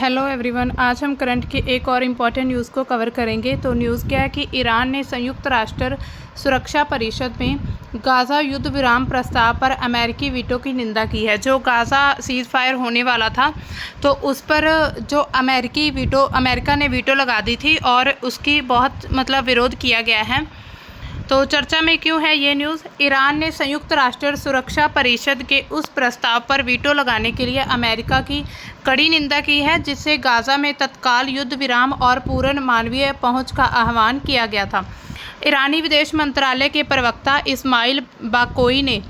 Hello everyone, आज हम current के एक और इम्पॉर्टेंट न्यूज़ को कवर करेंगे। तो न्यूज़ क्या है कि ईरान ने संयुक्त राष्ट्र सुरक्षा परिषद में गाज़ा युद्ध विराम प्रस्ताव पर अमेरिकी वीटो की निंदा की है। जो गाज़ा सीज़ फायर होने वाला था तो उस पर जो अमेरिका ने वीटो लगा दी थी और उसकी बहुत विरोध किया गया है। तो चर्चा में क्यों है ये न्यूज़? ईरान ने संयुक्त राष्ट्र सुरक्षा परिषद के उस प्रस्ताव पर वीटो लगाने के लिए अमेरिका की कड़ी निंदा की है जिससे गाज़ा में तत्काल युद्ध विराम और पूर्ण मानवीय पहुंच का आह्वान किया गया था। ईरानी विदेश मंत्रालय के प्रवक्ता इस्माइल बाकोई ने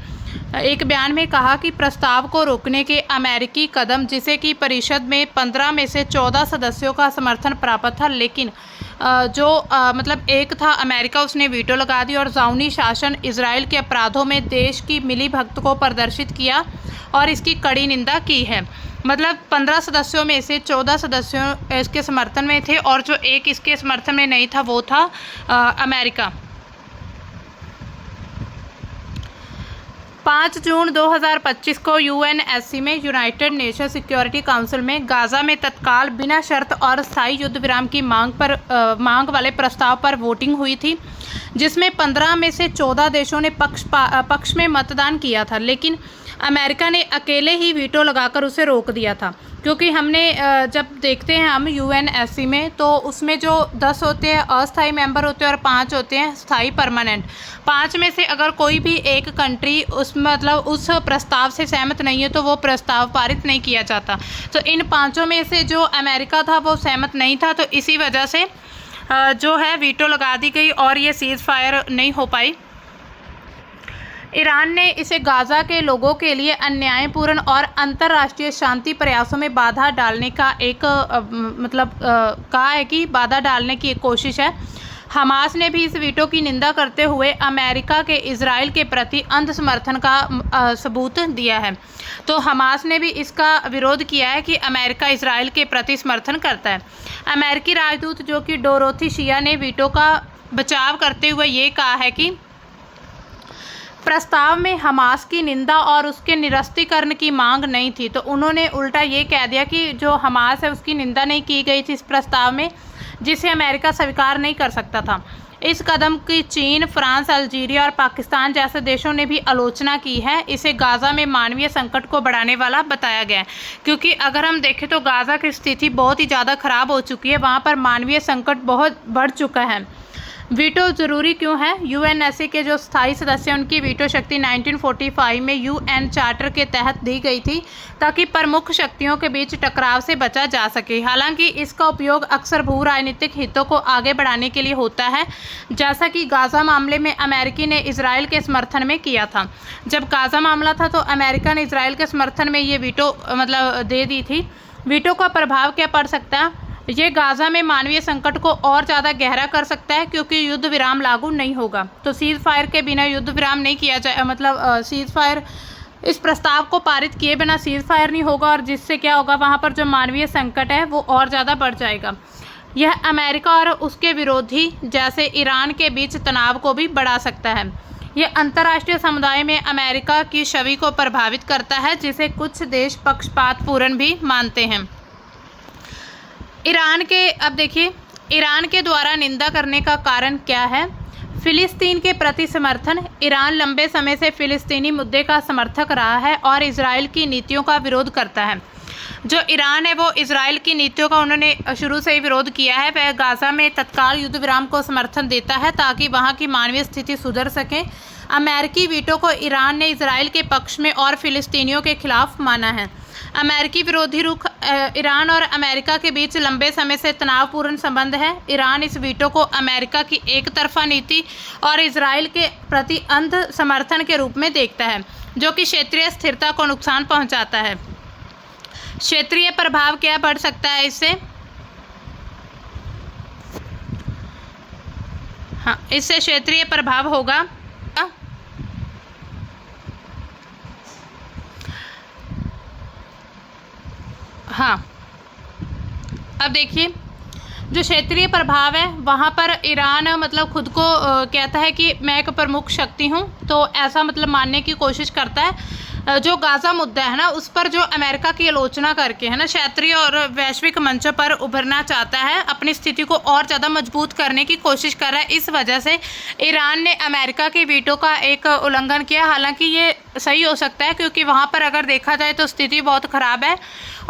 एक बयान में कहा कि प्रस्ताव को रोकने के अमेरिकी कदम, जिसे कि परिषद में 15 में से 14 सदस्यों का समर्थन प्राप्त था, लेकिन एक था अमेरिका, उसने वीटो लगा दी और ज़ाउनी शासन इजराइल के अपराधों में देश की मिलीभगत को प्रदर्शित किया और इसकी कड़ी निंदा की है। 15 सदस्यों में से 14 सदस्यों इसके समर्थन में थे और जो एक इसके समर्थन में नहीं था वो था अमेरिका। 5 जून 2025 को यूएनएससी में यूनाइटेड नेशन सिक्योरिटी काउंसिल में गाज़ा में तत्काल बिना शर्त और स्थायी युद्ध विराम की मांग वाले प्रस्ताव पर वोटिंग हुई थी, जिसमें 15 में से 14 देशों ने पक्ष में मतदान किया था, लेकिन अमेरिका ने अकेले ही वीटो लगाकर उसे रोक दिया था। क्योंकि हमने जब देखते हैं हम यूएनएससी में तो उसमें जो 10 होते हैं अस्थायी मेंबर होते हैं और 5 होते हैं स्थायी परमानेंट। 5 में से अगर कोई भी एक कंट्री उस प्रस्ताव से सहमत नहीं है तो वो प्रस्ताव पारित नहीं किया जाता। तो इन 5 में से जो अमेरिका था वो सहमत नहीं था, तो इसी वजह से जो है वीटो लगा दी गई और ये सीज़ फायर नहीं हो पाई। ईरान ने इसे गाज़ा के लोगों के लिए अन्यायपूर्ण और अंतर्राष्ट्रीय शांति प्रयासों में बाधा डालने का कहा है कि बाधा डालने की एक कोशिश है। हमास ने भी इस वीटो की निंदा करते हुए अमेरिका के इजराइल के प्रति अंध समर्थन का सबूत दिया है। तो हमास ने भी इसका विरोध किया है कि अमेरिका इजराइल के प्रति समर्थन करता है। अमेरिकी राजदूत जो कि डोरोथी शिया ने वीटो का बचाव करते हुए ये कहा है कि प्रस्ताव में हमास की निंदा और उसके निरस्तीकरण की मांग नहीं थी। तो उन्होंने उल्टा ये कह दिया कि जो हमास है उसकी निंदा नहीं की गई थी इस प्रस्ताव में, जिसे अमेरिका स्वीकार नहीं कर सकता था। इस कदम की चीन, फ्रांस, अल्जीरिया और पाकिस्तान जैसे देशों ने भी आलोचना की है। इसे गाज़ा में मानवीय संकट को बढ़ाने वाला बताया गया है, क्योंकि अगर हम देखें तो गाज़ा की स्थिति बहुत ही ज़्यादा ख़राब हो चुकी है, वहाँ पर मानवीय संकट बहुत बढ़ चुका है। वीटो ज़रूरी क्यों है? यूएनएससी के जो स्थायी सदस्य हैं उनकी वीटो शक्ति 1945 में यूएन चार्टर के तहत दी गई थी ताकि प्रमुख शक्तियों के बीच टकराव से बचा जा सके। हालांकि इसका उपयोग अक्सर भू राजनीतिक हितों को आगे बढ़ाने के लिए होता है, जैसा कि गाज़ा मामले में अमेरिका ने इजराइल के समर्थन में किया था। जब गाज़ा मामला था तो अमेरिका ने इजराइल के समर्थन में ये वीटो दे दी थी। वीटो का प्रभाव क्या पड़ सकता है? ये गाज़ा में मानवीय संकट को और ज़्यादा गहरा कर सकता है, क्योंकि युद्ध विराम लागू नहीं होगा। तो सीज़ फायर के बिना युद्ध विराम नहीं किया जाए, सीज़ फायर इस प्रस्ताव को पारित किए बिना सीज़ फायर नहीं होगा, और जिससे क्या होगा, वहाँ पर जो मानवीय संकट है वो और ज़्यादा बढ़ जाएगा। यह अमेरिका और उसके विरोधी जैसे ईरान के बीच तनाव को भी बढ़ा सकता है। यह अंतर्राष्ट्रीय समुदाय में अमेरिका की छवि को प्रभावित करता है, जिसे कुछ देश पक्षपातपूर्ण भी मानते हैं। ईरान के द्वारा निंदा करने का कारण क्या है? फिलिस्तीन के प्रति समर्थन। ईरान लंबे समय से फिलिस्तीनी मुद्दे का समर्थक रहा है और इजराइल की नीतियों का विरोध करता है। जो ईरान है वो इजराइल की नीतियों का उन्होंने शुरू से ही विरोध किया है। वह गाज़ा में तत्काल युद्ध विराम को समर्थन देता है ताकि वहाँ की मानवीय स्थिति सुधर सके। अमेरिकी वीटो को ईरान ने इजराइल के पक्ष में और फिलिस्तीनियों के खिलाफ माना है। अमेरिकी विरोधी रुख। ईरान और अमेरिका के बीच लंबे समय से तनावपूर्ण संबंध है। ईरान इस वीटो को अमेरिका की एक तरफा नीति और इजराइल के प्रति अंध समर्थन के रूप में देखता है, जो कि क्षेत्रीय स्थिरता को नुकसान पहुंचाता है। क्षेत्रीय प्रभाव क्या बढ़ सकता है इससे? इससे क्षेत्रीय प्रभाव होगा। अब देखिए, जो क्षेत्रीय प्रभाव है वहाँ पर ईरान खुद को कहता है कि मैं एक प्रमुख शक्ति हूँ, तो ऐसा मानने की कोशिश करता है। जो गाज़ा मुद्दा है ना, उस पर जो अमेरिका की आलोचना करके है ना क्षेत्रीय और वैश्विक मंचों पर उभरना चाहता है, अपनी स्थिति को और ज़्यादा मजबूत करने की कोशिश कर रहा है। इस वजह से ईरान ने अमेरिका की वीटो का एक उल्लंघन किया। हालांकि ये सही हो सकता है, क्योंकि वहाँ पर अगर देखा जाए तो स्थिति बहुत ख़राब है,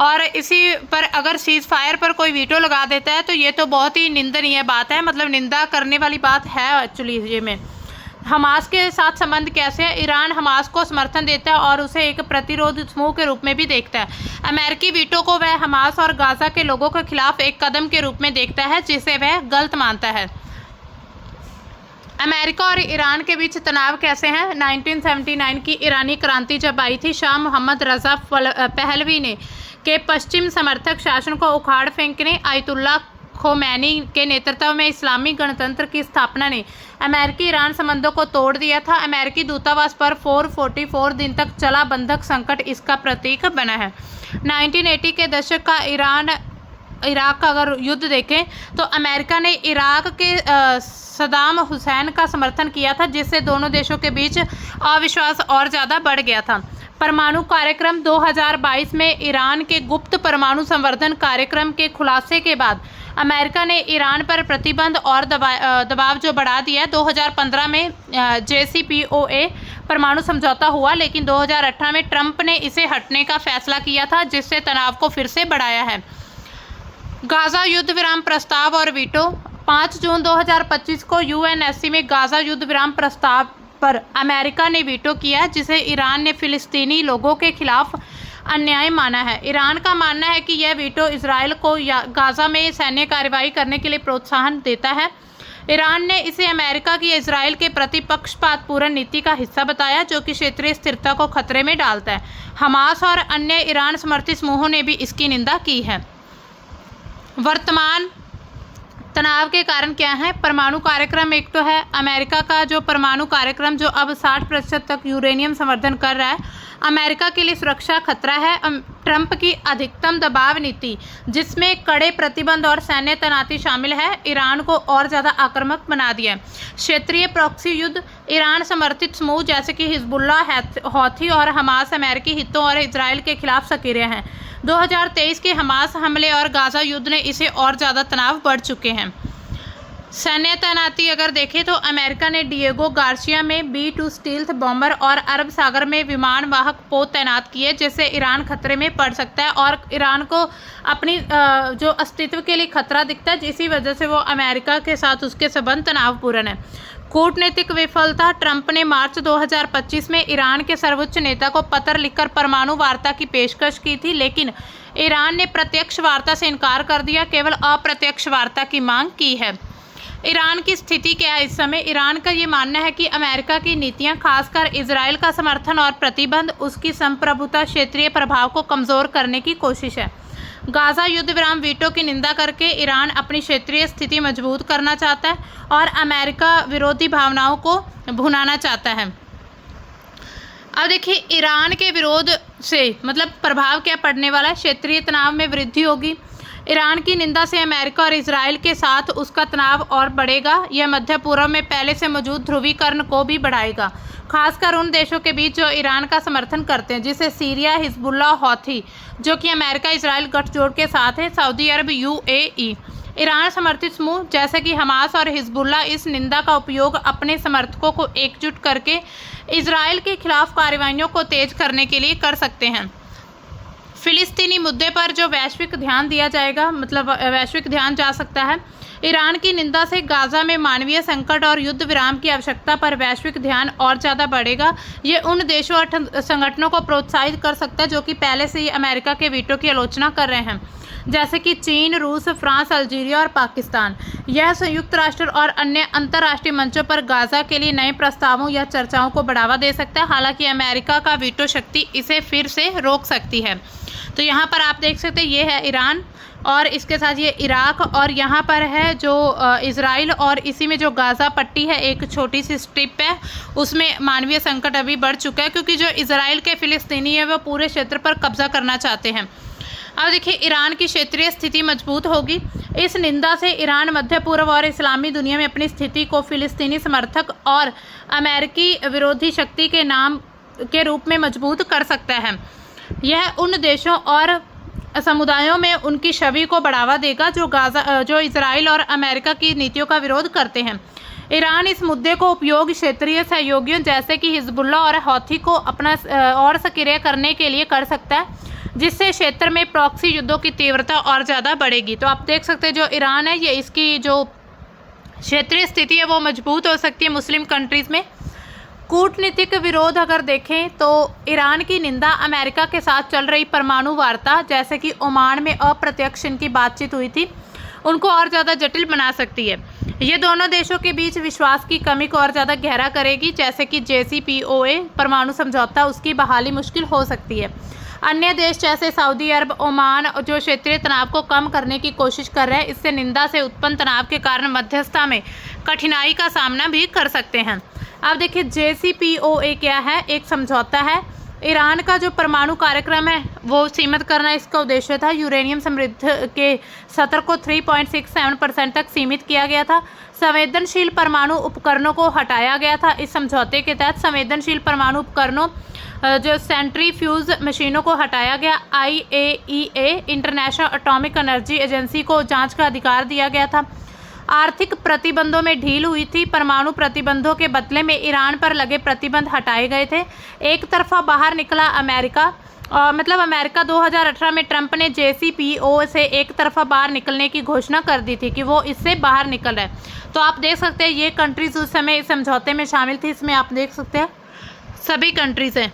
और इसी पर अगर सीज़ फायर पर कोई वीटो लगा देता है तो ये तो बहुत ही निंदनीय बात है, मतलब निंदा करने वाली बात है एक्चुअली। ये में हमास के साथ संबंध कैसे है? ईरान हमास को समर्थन देता है और उसे एक प्रतिरोध समूह के रूप में भी देखता है। अमेरिकी वीटो को वह हमास और गाज़ा के लोगों के खिलाफ एक कदम के रूप में देखता है, जिसे वह गलत मानता है। अमेरिका और ईरान के बीच तनाव कैसे हैं? 1979 की ईरानी क्रांति जब आई थी, शाह मोहम्मद रज़ा पहलवी ने के पश्चिम समर्थक शासन को उखाड़ फेंकने, आयतुल्ला खोमैनी के नेतृत्व में इस्लामी गणतंत्र की स्थापना ने अमेरिकी ईरान संबंधों को तोड़ दिया था। अमेरिकी दूतावास पर 444 दिन तक चला बंधक संकट इसका प्रतीक बना है। 1980 के दशक का इराक का अगर युद्ध देखें तो अमेरिका ने इराक के सद्दाम हुसैन का समर्थन किया था, जिससे दोनों देशों के बीच अविश्वास और ज़्यादा बढ़ गया था। परमाणु कार्यक्रम 2022 में ईरान के गुप्त परमाणु संवर्धन कार्यक्रम के खुलासे के बाद अमेरिका ने ईरान पर प्रतिबंध और दबाव जो बढ़ा दिया है। 2015 में JCPOA परमाणु समझौता हुआ, लेकिन 2018 में ट्रंप ने इसे हटने का फैसला किया था, जिससे तनाव को फिर से बढ़ाया है। गाज़ा युद्ध विराम प्रस्ताव और वीटो। 5 जून 2025 को UNSC में गाज़ा युद्ध विराम प्रस्ताव पर अमेरिका ने वीटो किया, जिसे ईरान ने फिलिस्तीनी लोगों के खिलाफ अन्याय माना है। ईरान का मानना है कि यह वीटो इजराइल को गाज़ा में सैन्य कार्रवाई करने के लिए प्रोत्साहन देता है। ईरान ने इसे अमेरिका की इजराइल के प्रति पक्षपातपूर्ण नीति का हिस्सा बताया, जो कि क्षेत्रीय स्थिरता को खतरे में डालता है। हमास और अन्य ईरान समर्थित समूहों ने भी इसकी निंदा की है। वर्तमान तनाव के कारण क्या है? परमाणु कार्यक्रम एक तो है अमेरिका का जो परमाणु कार्यक्रम जो अब 60% तक यूरेनियम संवर्धन कर रहा है, अमेरिका के लिए सुरक्षा खतरा है। ट्रंप की अधिकतम दबाव नीति, जिसमें कड़े प्रतिबंध और सैन्य तैनाती शामिल है, ईरान को और ज़्यादा आक्रामक बना दिया है। क्षेत्रीय प्रॉक्सी युद्ध। ईरान समर्थित समूह जैसे कि हिजबुल्ला, हौथी और हमास अमेरिकी हितों और इजराइल के खिलाफ सक्रिय हैं। 2023 के हमास हमले और गाज़ा युद्ध ने इसे और ज़्यादा तनाव बढ़ चुके हैं। सैन्य तैनाती अगर देखें तो अमेरिका ने डिएगो गार्सिया में B-2 स्टील्थ बॉम्बर और अरब सागर में विमान वाहक पोत तैनात किए, जिससे ईरान खतरे में पड़ सकता है और ईरान को अपनी जो अस्तित्व के लिए खतरा दिखता है, इसी वजह से वो अमेरिका के साथ उसके संबंध तनावपूर्ण है। कूटनीतिक विफलता। ट्रंप ने मार्च 2025 में ईरान के सर्वोच्च नेता को पत्र लिखकर परमाणु वार्ता की पेशकश की थी, लेकिन ईरान ने प्रत्यक्ष वार्ता से इनकार कर दिया, केवल अप्रत्यक्ष वार्ता की मांग की है। ईरान की स्थिति क्या है इस समय? ईरान का ये मानना है कि अमेरिका की नीतियां, खासकर इजराइल का समर्थन और प्रतिबंध, उसकी संप्रभुता क्षेत्रीय प्रभाव को कमज़ोर करने की कोशिश है। गाज़ा युद्ध विराम वीटो की निंदा करके ईरान अपनी क्षेत्रीय स्थिति मजबूत करना चाहता है और अमेरिका विरोधी भावनाओं को भुनाना चाहता है। अब देखिए ईरान के विरोध से मतलब प्रभाव क्या पड़ने वाला है? क्षेत्रीय तनाव में वृद्धि होगी। ईरान की निंदा से अमेरिका और इजराइल के साथ उसका तनाव और बढ़ेगा। यह मध्य पूर्व में पहले से मौजूद ध्रुवीकरण को भी बढ़ाएगा, खासकर उन देशों के बीच जो ईरान का समर्थन करते हैं, जिसे सीरिया, हिजबुल्ला, हौथी जो कि अमेरिका इजराइल गठजोड़ के साथ है, सऊदी अरब, UAE। ईरान समर्थित समूह जैसे कि हमास और हिजबुल्ला इस निंदा का उपयोग अपने समर्थकों को एकजुट करके इजराइल के खिलाफ कार्रवाइयों को तेज करने के लिए कर सकते हैं। फिलिस्तीनी मुद्दे पर जो वैश्विक ध्यान दिया जाएगा, मतलब वैश्विक ध्यान जा सकता है। ईरान की निंदा से गाज़ा में मानवीय संकट और युद्ध विराम की आवश्यकता पर वैश्विक ध्यान और ज़्यादा बढ़ेगा। ये उन देशों और संगठनों को प्रोत्साहित कर सकता है जो कि पहले से ही अमेरिका के वीटो की आलोचना कर रहे हैं, जैसे कि चीन, रूस, फ्रांस, अल्जीरिया और पाकिस्तान। यह संयुक्त राष्ट्र और अन्य अंतर्राष्ट्रीय मंचों पर गाज़ा के लिए नए प्रस्तावों या चर्चाओं को बढ़ावा दे सकता है। हालांकि अमेरिका का वीटो शक्ति इसे फिर से रोक सकती है। तो यहाँ पर आप देख सकते हैं ये है ईरान और इसके साथ ये इराक और यहाँ पर है जो इजराइल और इसी में जो गाज़ा पट्टी है एक छोटी सी स्ट्रिप है, उसमें मानवीय संकट अभी बढ़ चुका है क्योंकि जो इजराइल के फिलिस्तीनी है वो पूरे क्षेत्र पर कब्जा करना चाहते हैं। अब देखिए ईरान की क्षेत्रीय स्थिति मजबूत होगी। इस निंदा से ईरान मध्य पूर्व और इस्लामी दुनिया में अपनी स्थिति को फिलिस्तीनी समर्थक और अमेरिकी विरोधी शक्ति के नाम के रूप में मजबूत कर सकता है। यह उन देशों और समुदायों में उनकी छवि को बढ़ावा देगा जो इजराइल और अमेरिका की नीतियों का विरोध करते हैं। ईरान इस मुद्दे को उपयोग क्षेत्रीय सहयोगियों जैसे कि हिजबुल्ला और हौथी को अपना और सक्रिय करने के लिए कर सकता है, जिससे क्षेत्र में प्रॉक्सी युद्धों की तीव्रता और ज़्यादा बढ़ेगी। तो आप देख सकते हैं जो ईरान है ये इसकी जो क्षेत्रीय स्थिति है वो मजबूत हो सकती है मुस्लिम कंट्रीज़ में। कूटनीतिक विरोध अगर देखें तो ईरान की निंदा अमेरिका के साथ चल रही परमाणु वार्ता, जैसे कि ओमान में अप्रत्यक्ष इनकी बातचीत हुई थी, उनको और ज़्यादा जटिल बना सकती है। ये दोनों देशों के बीच विश्वास की कमी को और ज़्यादा गहरा करेगी, जैसे कि JCPOA परमाणु समझौता, उसकी बहाली मुश्किल हो सकती है। अन्य देश जैसे सऊदी अरब, ओमान जो क्षेत्रीय तनाव को कम करने की कोशिश कर रहे हैं, इससे निंदा से उत्पन्न तनाव के कारण मध्यस्थता में कठिनाई का सामना भी कर सकते हैं। अब देखिए JCPOA क्या है, एक समझौता है। ईरान का जो परमाणु कार्यक्रम है वो सीमित करना इसका उद्देश्य था। यूरेनियम समृद्ध के स्तर को 3.67% तक सीमित किया गया था। संवेदनशील परमाणु उपकरणों को हटाया गया था। इस समझौते के तहत संवेदनशील परमाणु उपकरणों जो सेंट्रीफ्यूज मशीनों को हटाया गया। IAEA international atomic energy agency को जांच का अधिकार दिया गया था। आर्थिक प्रतिबंधों में ढील हुई थी। परमाणु प्रतिबंधों के बदले में ईरान पर लगे प्रतिबंध हटाए गए थे। एक तरफा बाहर निकला अमेरिका, मतलब अमेरिका 2018 में ट्रंप ने JCPOA से एक तरफा बाहर निकलने की घोषणा कर दी थी कि वो इससे बाहर निकल रहा है। तो आप देख सकते हैं ये कंट्रीज उस समय इस समझौते में शामिल थी। इसमें आप देख सकते हैं सभी कंट्रीज हैं।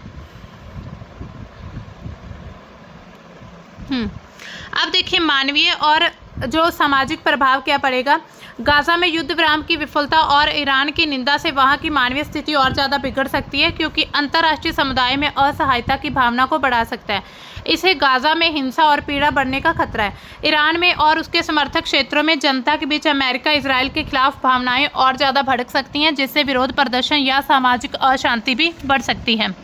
अब देखिए मानवीय और जो सामाजिक प्रभाव क्या पड़ेगा। गाजा में युद्ध विराम की विफलता और ईरान की निंदा से वहां की मानवीय स्थिति और ज़्यादा बिगड़ सकती है, क्योंकि अंतर्राष्ट्रीय समुदाय में असहायता की भावना को बढ़ा सकता है। इसे गाजा में हिंसा और पीड़ा बढ़ने का खतरा है। ईरान में और उसके समर्थक क्षेत्रों में जनता के बीच अमेरिका इजराइल के खिलाफ भावनाएं और ज़्यादा भड़क सकती हैं, जिससे विरोध प्रदर्शन या सामाजिक अशांति भी बढ़ सकती है।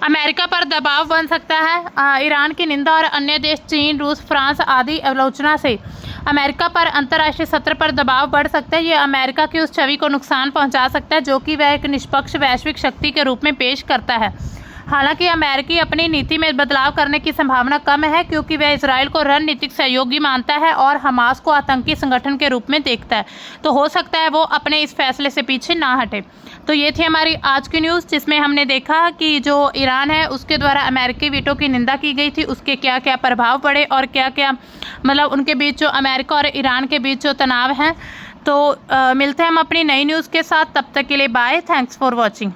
अमेरिका पर दबाव बन सकता है। ईरान की निंदा और अन्य देश चीन, रूस, फ्रांस आदि आलोचना से अमेरिका पर अंतर्राष्ट्रीय सत्र पर दबाव बढ़ सकता है। ये अमेरिका की उस छवि को नुकसान पहुंचा सकता है जो कि वह एक निष्पक्ष वैश्विक शक्ति के रूप में पेश करता है। हालांकि अमेरिकी अपनी नीति में बदलाव करने की संभावना कम है, क्योंकि वह इजराइल को रणनीतिक सहयोगी मानता है और हमास को आतंकी संगठन के रूप में देखता है। तो हो सकता है वो अपने इस फैसले से पीछे ना हटे। तो ये थी हमारी आज की न्यूज़, जिसमें हमने देखा कि जो ईरान है उसके द्वारा अमेरिकी वीटो की निंदा की गई थी, उसके क्या क्या प्रभाव पड़े और क्या क्या मतलब उनके बीच जो अमेरिका और ईरान के बीच जो तनाव है। तो मिलते हैं हम अपनी नई न्यूज़ के साथ। तब तक के लिए बाय। Thanks for watching.